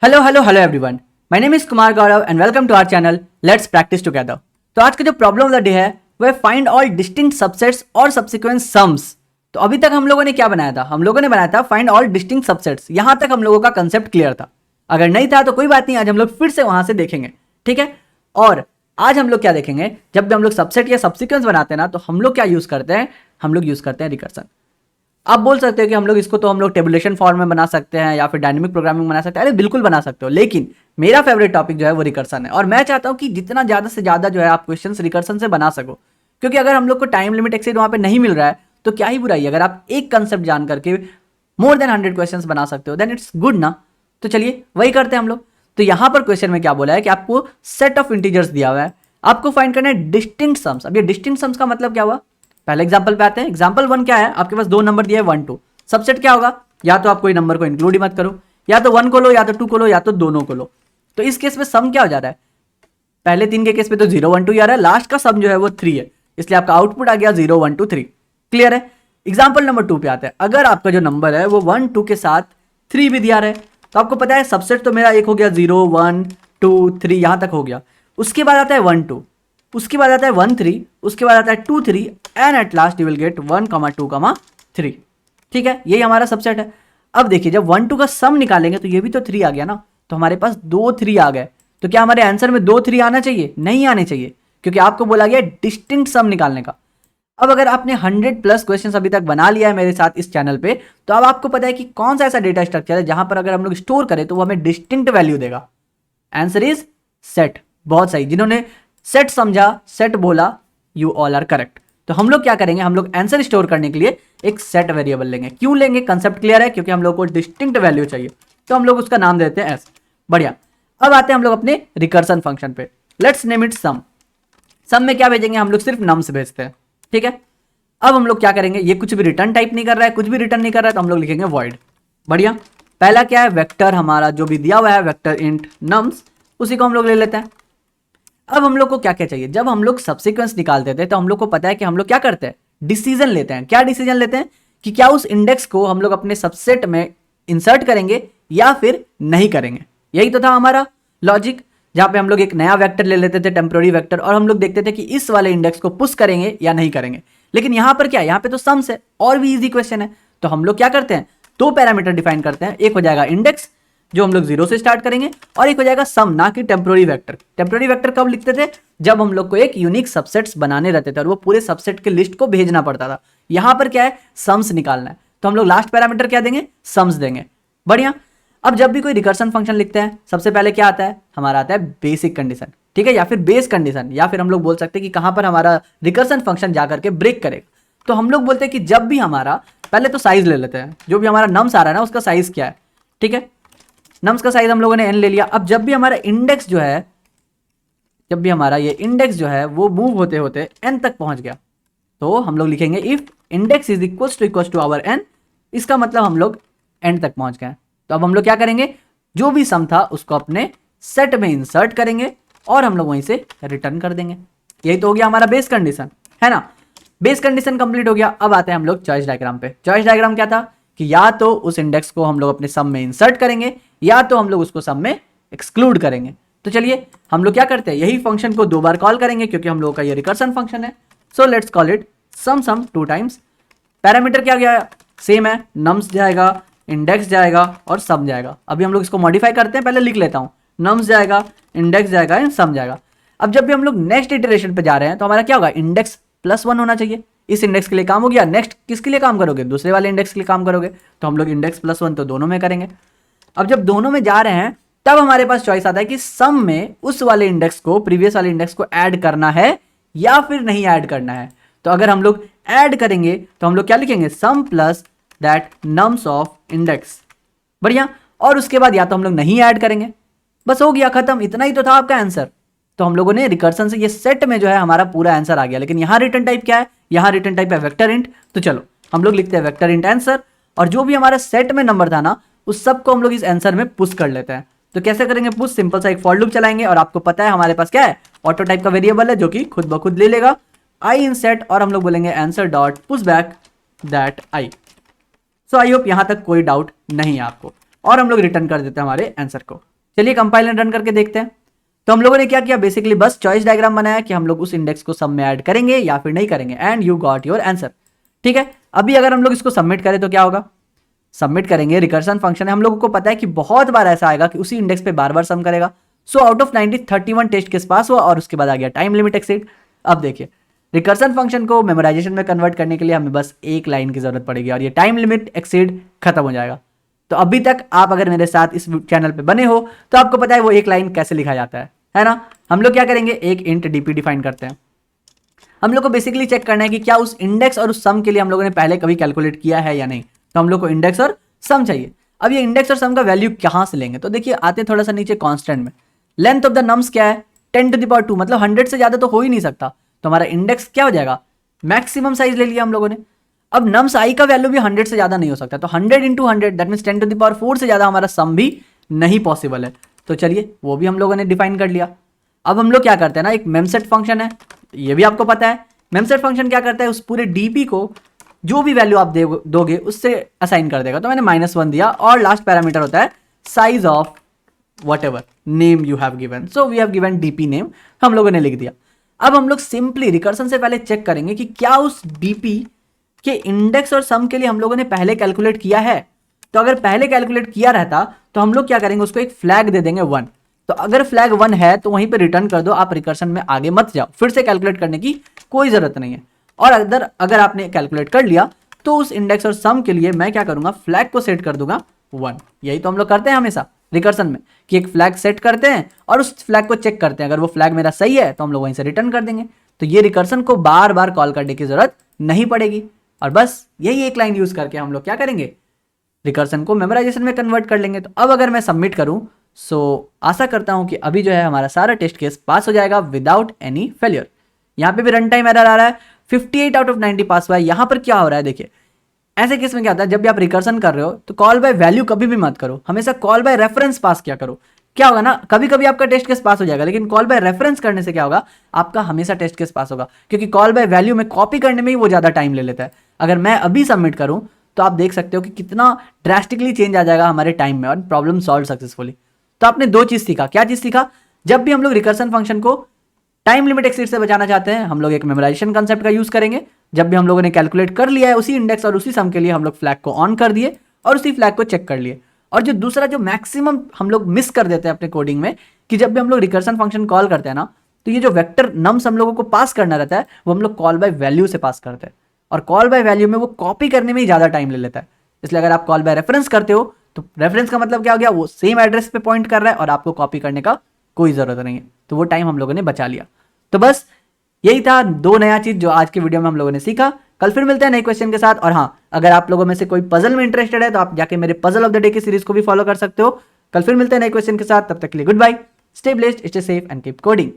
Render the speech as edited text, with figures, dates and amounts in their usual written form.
Hello everyone. My name is Kumar Gaurav and welcome to our channel let's practice together. तो आज का जो problem of the day है वो है फाइंड ऑल डिस्टिंक्ट सबसेट्स और सब्सिक्वेंट सम्स। तो अभी तक हम लोगों ने क्या बनाया था? हम लोगों ने बनाया था फाइंड ऑल डिस्टिंक्ट सबसेट्स। यहां तक हम लोगों का कंसेप्ट क्लियर था। अगर नहीं था तो कोई बात नहीं, आज हम लोग फिर से वहां से देखेंगे, ठीक है। और आज हम लोग क्या देखेंगे, जब भी हम लोग सबसेट या सब्सिक्वेंस बनाते हैं ना, तो हम लोग क्या यूज करते हैं? हम लोग यूज करते हैं रिकर्सन। आप बोल सकते हो कि हम लोग इसको तो हम लोग टेबुलेशन फॉर्म में बना सकते हैं या फिर डायनेमिक प्रोग्रामिंग बना सकते हैं। अरे बिल्कुल बना सकते हो, लेकिन मेरा फेवरेट टॉपिक जो है वो रिकर्सन है। और मैं चाहता हूं कि जितना ज़्यादा से ज़्यादा जो है आप क्वेश्चंस रिकर्सन से बना सको, क्योंकि अगर हम लोग को टाइम लिमिट एक्सीड वहाँ पे नहीं मिल रहा है तो क्या ही बुराई है। अगर आप एक कंसेप्ट जान करके मोर देन 100 क्वेश्चंस बना सकते हो देन इट्स गुड ना। तो चलिए वही करते हैं हम लोग। तो यहाँ पर क्वेश्चन में क्या बोला है कि आपको सेट ऑफ इंटीजर्स दिया हुआ है, आपको फाइंड करना है डिस्टिंक्ट सम्स। अब ये डिस्टिंक्ट सम्स का मतलब क्या हुआ? पहले एग्जांपल पे आते हैं। एग्जांपल 1 क्या है? आपके पास दो नंबर दिया है 1 2। सबसेट क्या होगा? या तो आप कोई नंबर को इंक्लूड ही मत करो, या तो 1 को लो, या तो 2 को लो, या तो दोनों को लो। तो इस केस में सम क्या हो जा रहा है? पहले 3 के केस में तो 0 1 2 आ रहा है, लास्ट का सम जो है वो 3 है, इसलिए आपका आउटपुट आ गया 0 1 2 3। क्लियर है? एग्जाम्पल नंबर 2 पे आते हैं। अगर आपका जो नंबर है वो 1 2 के साथ 3 भी दिया रहा है, तो आपको पता है सबसेट तो मेरा एक हो गया 0 1 2 3, यहां तक हो गया। उसके बाद आता है 1 2, उसके बाद आता है 1 3, उसके बाद आता है 2 3 and at last you will get 1 2 3। ठीक है, यही हमारा सबसेट है। अब देखिए जब 1 2 का सम निकालेंगे तो ये भी तो 3 आ गया ना, तो हमारे पास 2 3 आ गए। तो क्या हमारे आंसर में 2 3 आना चाहिए? नहीं आने चाहिए, क्योंकि आपको बोला गया डिस्टिंक्ट सम निकालने का। अब अगर आपने 100+ क्वेश्चंस अभी तक बना लिया है मेरे साथ इस चैनल पे, तो अब आपको पता है कि कौन सा ऐसा डेटा स्ट्रक्चर है जहां पर अगर हम लोग स्टोर करें तो वो हमें डिस्टिंक्ट वैल्यू देगा। Answer is set. बहुत सही, जिन्होंने सेट समझा, सेट बोला, यू ऑल आर करेक्ट। तो हम लोग क्या करेंगे, हम लोग आंसर स्टोर करने के लिए एक सेट वेरिएबल लेंगे। क्यों लेंगे? कंसेप्ट क्लियर है, क्योंकि हम लोग को डिस्टिंक्ट वैल्यू चाहिए, तो हम लोग उसका नाम देते हैं एस। बढ़िया। अब आते हैं हम लोग अपने रिकर्सन फंक्शन पे। Let's name it sum. Sum में क्या भेजेंगे? हम लोग सिर्फ नम्स भेजते हैं, ठीक है। अब हम लोग क्या करेंगे, ये कुछ भी रिटर्न टाइप नहीं कर रहा है, कुछ भी रिटर्न नहीं कर रहा है, तो हम लोग लिखेंगे वॉइड। बढ़िया। पहला क्या है? वेक्टर, हमारा जो भी दिया हुआ है वेक्टर इंट नम्स, उसी को हम लोग ले लेते हैं। अब हम लोग को क्या क्या चाहिए? जब हम लोग सबसीक्वेंस निकालते थे तो हम लोग को पता है कि हम लोग क्या करते हैं, डिसीजन लेते हैं। क्या डिसीजन लेते हैं? कि क्या उस इंडेक्स को हम लोग अपने सबसेट में इंसर्ट करेंगे या फिर नहीं करेंगे। यही तो था हमारा लॉजिक, जहां पे हम लोग एक नया वेक्टर ले लेते थे, टेम्पोररी वेक्टर, और हम लोग देखते थे कि इस वाले इंडेक्स को पुश करेंगे या नहीं करेंगे। लेकिन यहां पर क्या है, यहां पे तो सम्स है, और भी इजी क्वेश्चन है। तो हम लोग क्या करते हैं, दो पैरामीटर डिफाइन करते हैं। एक हो जाएगा इंडेक्स, जो हम लोग 0 से स्टार्ट करेंगे, और एक हो जाएगा सम, ना कि टेम्पोररी वेक्टर। टेम्पोररी वेक्टर कब लिखते थे? जब हम लोग को एक यूनिक सबसेट्स बनाने रहते थे और वो पूरे सबसेट के लिस्ट को भेजना पड़ता था। यहां पर क्या है, सम्स निकालना है, तो हम लोग लास्ट पैरामीटर क्या देंगे, सम्स देंगे। बढ़िया। अब जब भी कोई रिकर्सन फंक्शन लिखते हैं, सबसे पहले क्या आता है, हमारा आता है बेसिक कंडीशन, ठीक है, या फिर बेस कंडीशन, या फिर हम लोग बोल सकते हैं कि कहां पर हमारा रिकर्सन फंक्शन जाकर के ब्रेक करेगा। तो हम लोग बोलते हैं कि जब भी हमारा, पहले तो साइज ले लेते हैं, जो भी हमारा नम्स आ रहा है ना उसका साइज क्या है, ठीक है। नम्स का साइज हम लोगों ने n ले लिया। अब जब भी हमारा इंडेक्स जो है, जब भी हमारा ये इंडेक्स जो है वो मूव होते होते n तक पहुंच गया, तो हम लोग लिखेंगे if index is equals to our n। इसका मतलब हम लोग n तक पहुंच गए। तो अब हम लोग क्या करेंगे, जो भी सम था उसको अपने सेट में इंसर्ट करेंगे और हम लोग वहीं से रिटर्न कर देंगे। यही तो हो गया हमारा बेस कंडीशन, है ना। बेस कंडीशन कंप्लीट हो गया। अब आते हैं हम लोग चॉइस डायग्राम पे। चॉइस डायग्राम क्या था कि या तो उस इंडेक्स को हम लोग अपने सम में इंसर्ट करेंगे या तो हम लोग उसको सम में एक्सक्लूड करेंगे। तो चलिए हम लोग क्या करते हैं, यही फंक्शन को 2 बार कॉल करेंगे, क्योंकि हम लोग का ये रिकर्सन फंक्शन है। So let's call it sum 2 times. Parameter क्या गया, सेम है, नम्स जाएगा, इंडेक्स जाएगा और सम जाएगा। अभी हम लोग इसको मॉडिफाई करते हैं, पहले लिख लेता हूं, नम्स जाएगा, इंडेक्स जाएगा एंड सम जाएगा। अब जब भी हम लोग नेक्स्ट इटरेशन पे जा रहे हैं तो हमारा क्या होगा, इंडेक्स +1 होना चाहिए। इस इंडेक्स के लिए काम हो गया। नेक्स्ट किसके लिए काम करोगे, दूसरे वाले इंडेक्स के लिए काम करोगे, तो हम लोग इंडेक्स +1 तो दोनों में करेंगे। अब जब दोनों में जा रहे हैं तब हमारे पास चॉइस आता है कि सम में उस वाले इंडेक्स को, प्रीवियस वाले इंडेक्स को ऐड करना है या फिर नहीं ऐड करना है। तो अगर हम लोग ऐड करेंगे तो हम लोग क्या लिखेंगे, sum plus that nums of index. बढ़िया। और उसके बाद या तो हम लोग नहीं ऐड करेंगे, बस हो गया, खत्म। इतना ही तो था आपका आंसर। तो हम लोगों ने रिकर्सन से ये सेट में जो है हमारा पूरा आंसर आ गया। लेकिन यहां रिटर्न टाइप क्या है, यहां रिटर्न टाइप है वेक्टर इंट। तो चलो हम लोग लिखते हैं वेक्टर इंट आंसर, और जो भी हमारा सेट में नंबर था ना उस सब को हम लोग इस आंसर में पुश कर लेते हैं। तो कैसे करेंगे पुश, सिंपल सा एक फॉर लूप चलाएंगे, और आपको पता है हमारे पास क्या है, ऑटो टाइप का वेरिएबल है जो कि खुद ब खुद ले लेगा आई इन सेट, और हम लोग बोलेंगे answer dot push back that I. So I hope यहां तक कोई डाउट नहीं है आपको। और हम लोग रिटर्न कर देते हैं हमारे आंसर को। चलिए कंपाइल एंड रन करके देखते हैं। तो हम लोगों ने क्या किया, बेसिकली बस चॉइस डायग्राम बनाया कि हम लोग उस इंडेक्स को सम में ऐड करेंगे या फिर नहीं करेंगे, and you got your answer. ठीक है, अभी अगर हम लोग इसको सबमिट करें तो क्या होगा, सबमिट करेंगे, रिकर्सन फंक्शन है, हम लोगों को पता है कि बहुत बार ऐसा आएगा कि उसी इंडेक्स पे बार बार सम करेगा। So out of 90 31 test case pass हुआ और उसके बाद आ गया टाइम लिमिट एक्सीड। अब देखिए रिकर्सन फंक्शन को मेमोराइजेशन में कन्वर्ट करने के लिए हमें बस एक लाइन की जरूरत पड़ेगी और ये टाइम लिमिट एक्सीड खत्म हो जाएगा। तो अभी तक आप अगर मेरे साथ इस चैनल पे बने हो तो आपको पता है वो एक लाइन कैसे लिखा जाता है ना। हम लोग क्या करेंगे, एक इंट डीपी डिफाइन करते हैं। हम लोग को बेसिकली चेक करना है कि क्या उस इंडेक्स और उस सम के लिए हम लोगों ने पहले कभी कैलकुलेट किया है या नहीं। तो हम लोग को इंडेक्स और सम चाहिए। अब ये इंडेक्स और सम का वैल्यू कहां से लेंगे, तो देखिए आते हैं थोड़ा सा नीचे कांस्टेंट में। लेंथ ऑफ द नम्स क्या है, 10⁻², मतलब 100 से ज्यादा तो हो ही नहीं सकता। तो हमारा इंडेक्स क्या हो जाएगा, मैक्सिमम साइज ले लिया हम लोगों ने। अब नम्स आई का वैल्यू भी 100 से ज्यादा नहीं हो सकता, तो 100 × 100 दैट मीन्स 10⁻4 से ज्यादा हमारा सम भी नहीं पॉसिबल है। तो चलिए वो भी हम लोगों ने डिफाइन कर लिया। अब हम लोग क्या करते हैं ना, एक मेमसेट फंक्शन है, ये भी आपको पता है। मेमसेट फंक्शन क्या करता है, उस पूरे डीपी को जो भी वैल्यू आप दोगे उससे असाइन कर देगा। तो मैंने -1 दिया और लास्ट पैरामीटर होता है size of whatever name you have given, so we have given dp name, हम लोगों ने लिख दिया। अब हम लोग सिंपली रिकर्सन से पहले चेक करेंगे कि क्या उस dp के इंडेक्स और सम के लिए हम लोगों ने पहले कैलकुलेट किया है। तो अगर पहले कैलकुलेट किया रहता तो हम लोग क्या करेंगे, उसको एक फ्लैग दे देंगे 1। तो अगर फ्लैग 1 है तो वहीं पे रिटर्न कर दो, आप रिकर्सन में आगे मत जाओ, फिर से कैलकुलेट करने की कोई जरूरत नहीं है। और अगर आपने कैलकुलेट कर लिया तो उस इंडेक्स और सम के लिए मैं क्या करूंगा, फ्लैग को सेट कर दूंगा 1। यही तो हम लोग करते हैं हमेशा रिकर्सन में कि एक फ्लैग सेट करते हैं और उस फ्लैग को चेक करते हैं, अगर वो फ्लैग मेरा सही है तो हम लोग वहीं से रिटर्न कर देंगे। तो ये रिकर्सन को बार बार कॉल करने की जरूरत नहीं पड़ेगी और बस यही एक लाइन यूज करके हम लोग क्या करेंगे, रिकर्सन को मेमोराइजेशन में कन्वर्ट कर लेंगे। तो अब अगर मैं सबमिट करूं सो आशा करता हूं कि अभी जो है हमारा सारा टेस्ट केस पास हो जाएगा विदाउट एनी फेलियर। यहां पे भी रन टाइम एरर आ रहा है, 58 आउट ऑफ 90 पास हुआ है। यहां पर क्या हो रहा है देखिए, ऐसे केस में क्या होता है, जब भी आप रिकर्सन कर रहे हो तो कॉल बाय वैल्यू कभी भी मत करो, हमेशा कॉल बाय रेफरेंस पास किया करो। क्या होगा ना, कभी कभी आपका टेस्ट केस पास हो जाएगा, लेकिन कॉल बाय रेफरेंस करने से क्या होगा, आपका हमेशा टेस्ट केस पास होगा, क्योंकि कॉल बाय वैल्यू में कॉपी करने में ही वो ज्यादा टाइम ले लेता है। अगर मैं अभी सबमिट करूं तो आप देख सकते हो कि कितना ड्रास्टिकली चेंज आ जाएगा हमारे टाइम में और प्रॉब्लम सॉल्व सक्सेसफुली। तो आपने दो चीज सीखा, क्या चीज सीखा, जब भी हम लोग रिकर्सन फंक्शन को टाइम लिमिट एक्सीड से बचाना चाहते हैं हम लोग एक मेमोराइजेशन कंसेप्ट का यूज करेंगे। जब भी हम लोगों ने कैलकुलेट कर लिया है उसी इंडेक्स और उसी सम के लिए हम लोग फ्लैग को ऑन कर दिए और उसी फ्लैग को चेक कर लिए। और जो दूसरा जो मैक्सिमम हम लोग मिस कर देते हैं अपने कोडिंग में, कि जब भी हम लोग रिकर्सन फंक्शन कॉल करते हैं ना, तो ये जो वेक्टर नम्स हम लोगों को पास करना रहता है वो हम लोग कॉल बाय वैल्यू से पास करते हैं, और कॉल बाय वैल्यू में वो कॉपी करने में ही ज्यादा टाइम ले लेता है। इसलिए अगर आप कॉल बाय रेफरेंस करते हो तो रेफरेंस का मतलब क्या हो गया, वो सेम एड्रेस पे पॉइंट कर रहा है और आपको कॉपी करने का कोई जरूरत नहीं है। तो वो टाइम हम लोगों ने बचा लिया। तो बस यही था दो नया चीज जो आज के वीडियो में हम लोगों ने सीखा। कल फिर मिलते हैं नए क्वेश्चन के साथ। और हाँ, अगर आप लोगों में से कोई पजल में इंटरेस्टेड है तो आप जाके मेरे पजल ऑफ द डे की सीरीज को भी फॉलो कर सकते हो। कल फिर मिलते हैं नए क्वेश्चन के साथ, तब तक के लिए good bye, stay blessed, stay safe and keep coding.